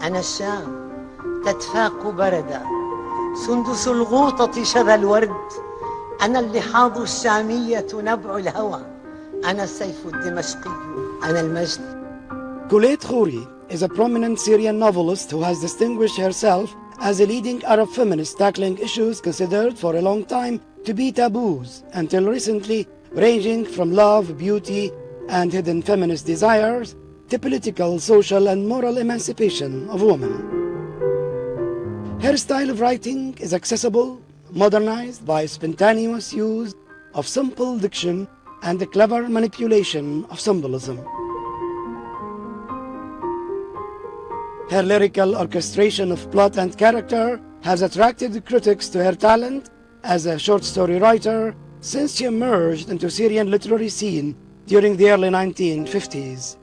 أنا الشام تدفاق بردا، سندس الغوطة شذا الورد، أنا اللحاظ الشامية نبع الهوى، أنا السيف الدمشقي، أنا المجد. Colette Khoury is a prominent Syrian novelist who has distinguished herself as a leading Arab feminist tackling issues considered for a long time to be taboos until recently, ranging from love, beauty, and hidden feminist desires to political, social, and moral emancipation of women. Her style of writing is accessible, modernized by spontaneous use of simple diction and the clever manipulation of symbolism. Her lyrical orchestration of plot and character has attracted critics to her talent as a short story writer since she emerged into Syrian literary scene during the early 1950s.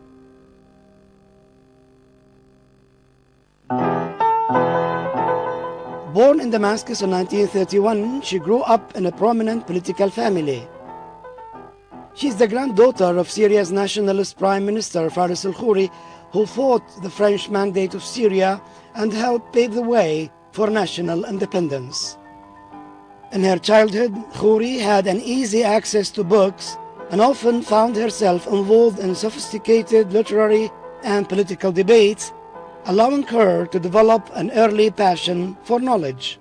Born in Damascus in 1931, she grew up in a prominent political family. She is the granddaughter of Syria's nationalist Prime Minister Faris al-Khoury, who fought the French mandate of Syria and helped pave the way for national independence. In her childhood, Khoury had an easy access to books and often found herself involved in sophisticated literary and political debates, allowing her to develop an early passion for knowledge.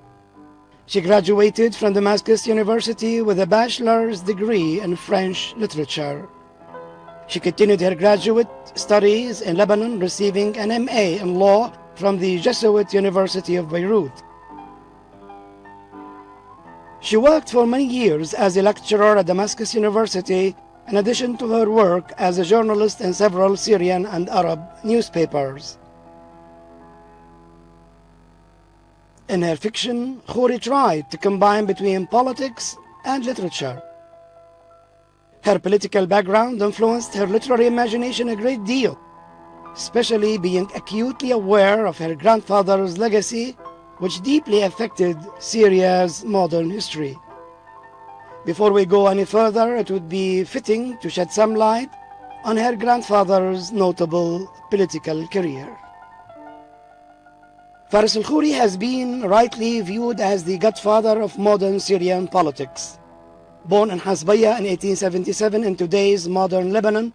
She graduated from Damascus University with a bachelor's degree in French literature. She continued her graduate studies in Lebanon, receiving an MA in law from the Jesuit University of Beirut. She worked for many years as a lecturer at Damascus University, in addition to her work as a journalist in several Syrian and Arab newspapers. In her fiction, Khoury tried to combine between politics and literature. Her political background influenced her literary imagination a great deal, especially being acutely aware of her grandfather's legacy, which deeply affected Syria's modern history. Before we go any further, it would be fitting to shed some light on her grandfather's notable political career. Faris al-Khoury has been rightly viewed as the godfather of modern Syrian politics. Born in Hasbaya in 1877 in today's modern Lebanon,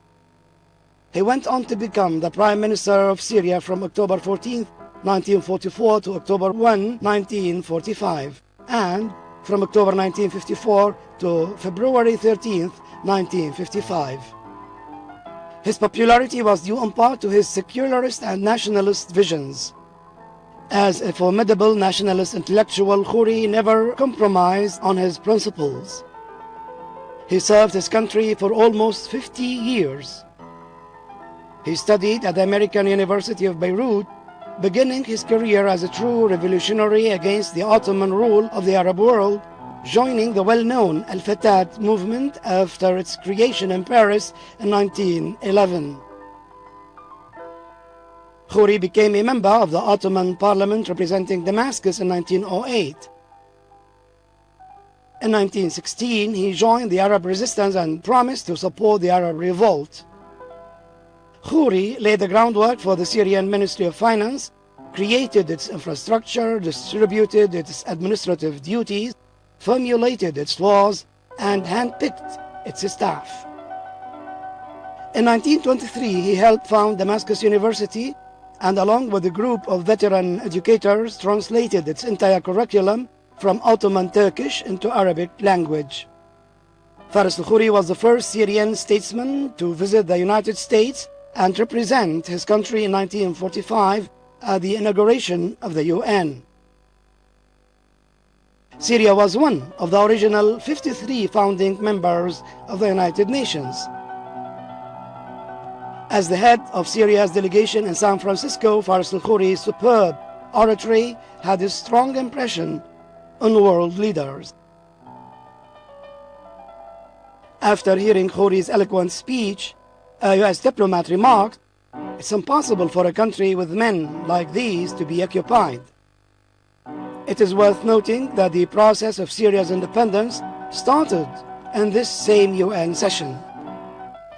he went on to become the Prime Minister of Syria from October 14, 1944 to October 1, 1945, and from October 1954 to February 13, 1955. His popularity was due in part to his secularist and nationalist visions. As a formidable nationalist intellectual, Khoury never compromised on his principles. He served his country for almost 50 years. He studied at the American University of Beirut, beginning his career as a true revolutionary against the Ottoman rule of the Arab world, joining the well-known Al-Fatah movement after its creation in Paris in 1911. Khoury became a member of the Ottoman Parliament representing Damascus in 1908. In 1916, he joined the Arab resistance and promised to support the Arab revolt. Khoury laid the groundwork for the Syrian Ministry of Finance, created its infrastructure, distributed its administrative duties, formulated its laws, and handpicked its staff. In 1923, he helped found Damascus University, and along with a group of veteran educators, translated its entire curriculum from Ottoman Turkish into Arabic language. Faris al-Khoury was the first Syrian statesman to visit the United States and represent his country in 1945 at the inauguration of the UN. Syria was one of the original 53 founding members of the United Nations. As the head of Syria's delegation in San Francisco, Faris al-Khoury's superb oratory had a strong impression on world leaders. After hearing Khoury's eloquent speech, a US diplomat remarked, "It's impossible for a country with men like these to be occupied." It is worth noting that the process of Syria's independence started in this same UN session.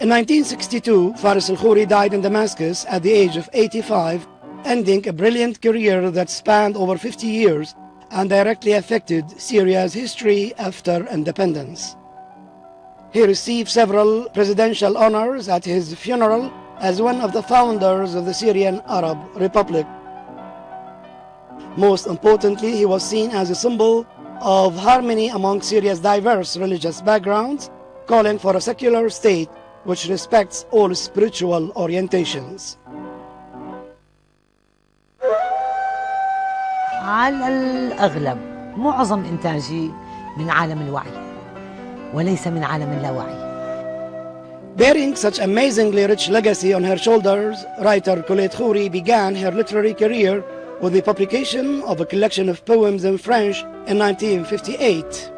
In 1962, Faris al-Khoury died in Damascus at the age of 85 ending a brilliant career that spanned over 50 years and directly affected Syria's history after independence. He received several presidential honors at his funeral as one of the founders of the Syrian Arab Republic. Most importantly, he was seen as a symbol of harmony among Syria's diverse religious backgrounds, calling for a secular state which respects all spiritual orientations. على الأغلب معظم إنتاجي من عالم الوعي وليس من عالم اللاوعي. Bearing such amazingly rich legacy on her shoulders, writer Colette Khoury began her literary career with the publication of a collection of poems in French in 1958.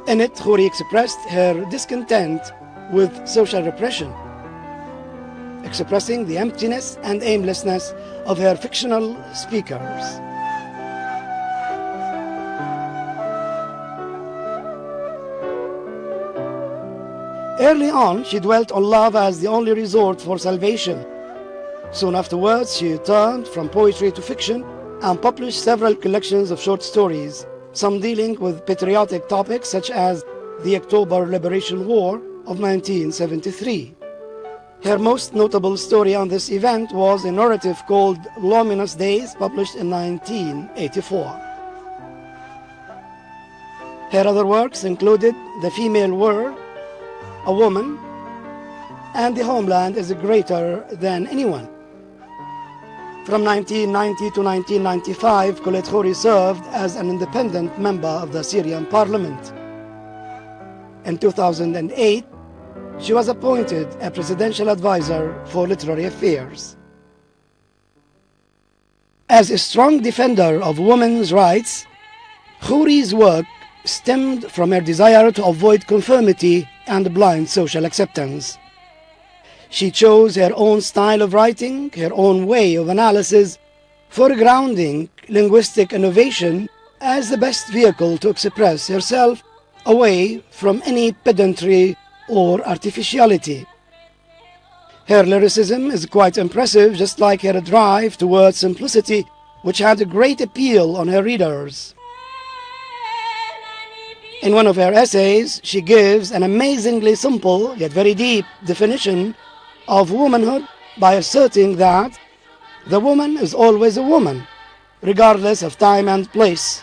In it, Khoury expressed her discontent with social repression, expressing the emptiness and aimlessness of her fictional speakers. Early on, she dwelt on love as the only resort for salvation. Soon afterwards, she turned from poetry to fiction and published several collections of short stories, some dealing with patriotic topics such as the October Liberation War of 1973. Her most notable story on this event was a narrative called Luminous Days, published in 1984. Her other works included The Female World, A Woman, and The Homeland is Greater Than Anyone. From 1990 to 1995, Colette Khoury served as an independent member of the Syrian parliament. In 2008, she was appointed a presidential advisor for literary affairs. As a strong defender of women's rights, Khoury's work stemmed from her desire to avoid conformity and blind social acceptance. She chose her own style of writing, her own way of analysis, foregrounding linguistic innovation as the best vehicle to express herself away from any pedantry or artificiality. Her lyricism is quite impressive, just like her drive towards simplicity, which had a great appeal on her readers. In one of her essays, she gives an amazingly simple yet very deep definition of womanhood by asserting that the woman is always a woman, regardless of time and place.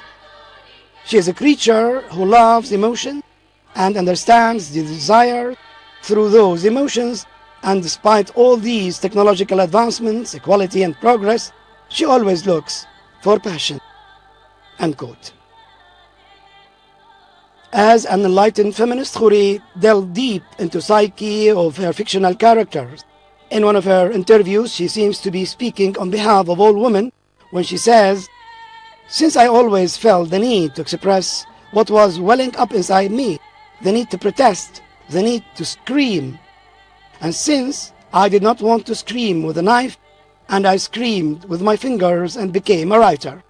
She is a creature who loves emotion and understands the desire through those emotions, and despite all these technological advancements, equality and progress, she always looks for passion. Unquote. As an enlightened feminist, Khoury delved deep into psyche of her fictional characters. In one of her interviews, she seems to be speaking on behalf of all women when she says, "Since I always felt the need to express what was welling up inside me, the need to protest, the need to scream, and since I did not want to scream with a knife, and I screamed with my fingers and became a writer."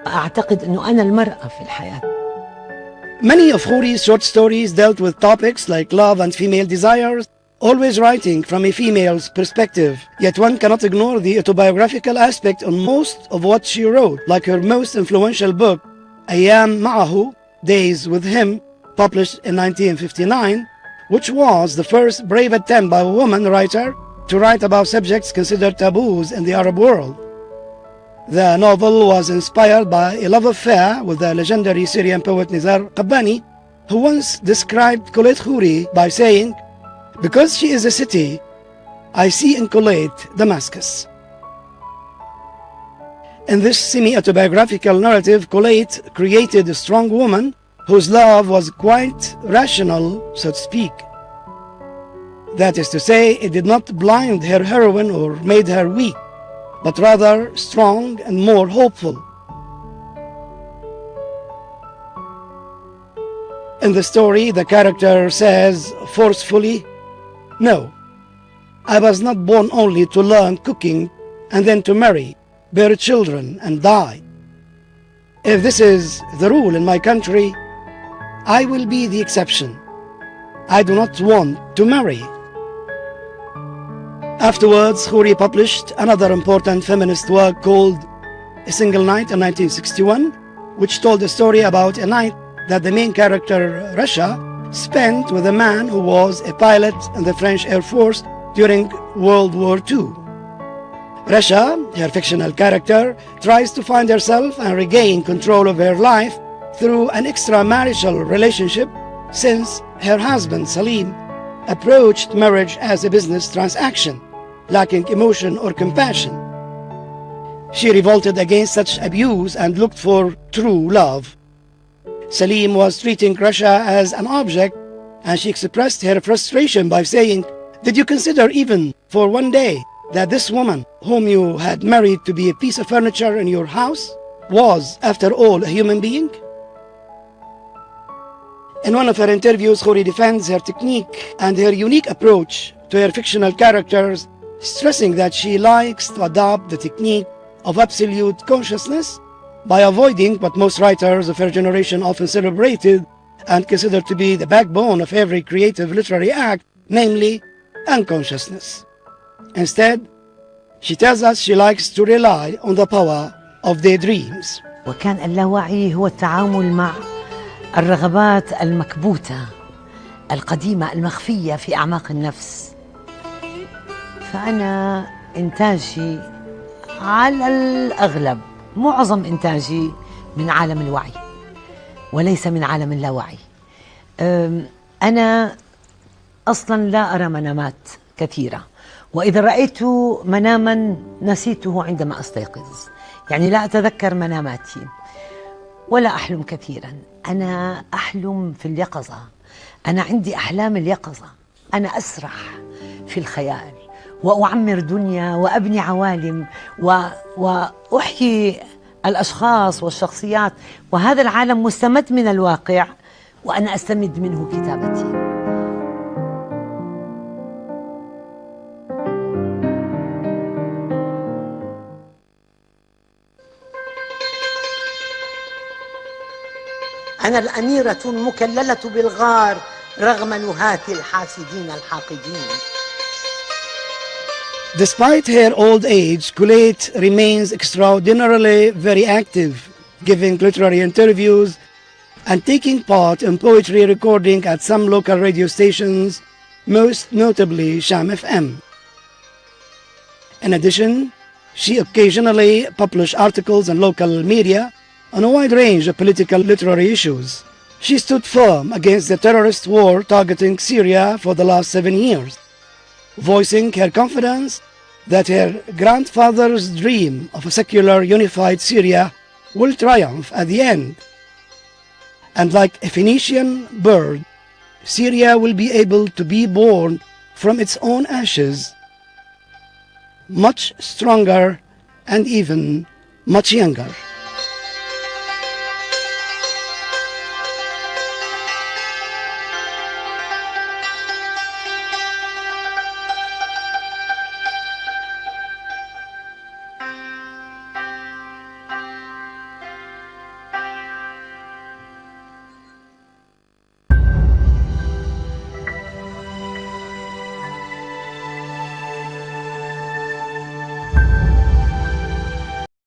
أعتقد أنه أنا المرأة في الحياة. Many of Khoury's short stories dealt with topics like love and female desires, always writing from a female's perspective. Yet one cannot ignore the autobiographical aspect on most of what she wrote, like her most influential book, أيام معه, Days with Him, published in 1959, which was the first brave attempt by a woman writer to write about subjects considered taboos in the Arab world. The novel was inspired by a love affair with the legendary Syrian poet Nizar Qabbani, who once described Colette Khoury by saying, "Because she is a city, I see in Colette Damascus." In this semi-autobiographical narrative, Colette created a strong woman whose love was quite rational, so to speak. That is to say, it did not blind her heroine or made her weak, but rather strong and more hopeful. In the story, the character says forcefully, "No, I was not born only to learn cooking and then to marry, bear children and die. If this is the rule in my country, I will be the exception. I do not want to marry. Afterwards, Khoury published another important feminist work called A Single Night in 1961, which told a story about a night that the main character, Rasha, spent with a man who was a pilot in the French Air Force during World War II. Rasha, her fictional character, tries to find herself and regain control of her life through an extramarital relationship, since her husband, Salim, approached marriage as a business transaction, lacking emotion or compassion. She revolted against such abuse and looked for true love. Salim was treating Rasha as an object, and she expressed her frustration by saying, "Did you consider even for one day that this woman whom you had married to be a piece of furniture in your house was, after all, a human being?" In one of her interviews, Khoury defends her technique and her unique approach to her fictional characters, stressing that she likes to adopt the technique of absolute consciousness by avoiding what most writers of her generation often celebrated and considered to be the backbone of every creative literary act, namely unconsciousness. Instead, she tells us she likes to rely on the power of their dreams. وكان اللاوعي هو التعامل مع الرغبات المكبوتة القديمة المخفية في أعماق النفس. فأنا إنتاجي على الأغلب، معظم إنتاجي من عالم الوعي وليس من عالم اللاوعي. أنا أصلا لا أرى منامات كثيرة، وإذا رأيت مناما نسيته عندما أستيقظ، يعني لا أتذكر مناماتي ولا أحلم كثيرا. أنا أحلم في اليقظة، أنا عندي أحلام اليقظة، أنا أسرح في الخيال وأعمر دنيا وأبني عوالم وأحيي الأشخاص والشخصيات، وهذا العالم مستمد من الواقع وأنا أستمد منه كتابتي. أنا الأميرة المكللة بالغار رغم نهات الحاسدين الحاقدين. Despite her old age, Colette remains extraordinarily very active, giving literary interviews and taking part in poetry recording at some local radio stations, most notably Sham FM. In addition, she occasionally published articles in local media on a wide range of political literary issues. She stood firm against the terrorist war targeting Syria for the last 7 years, voicing her confidence that her grandfather's dream of a secular unified Syria will triumph at the end. And like a Phoenician bird, Syria will be able to be born from its own ashes, much stronger and even much younger.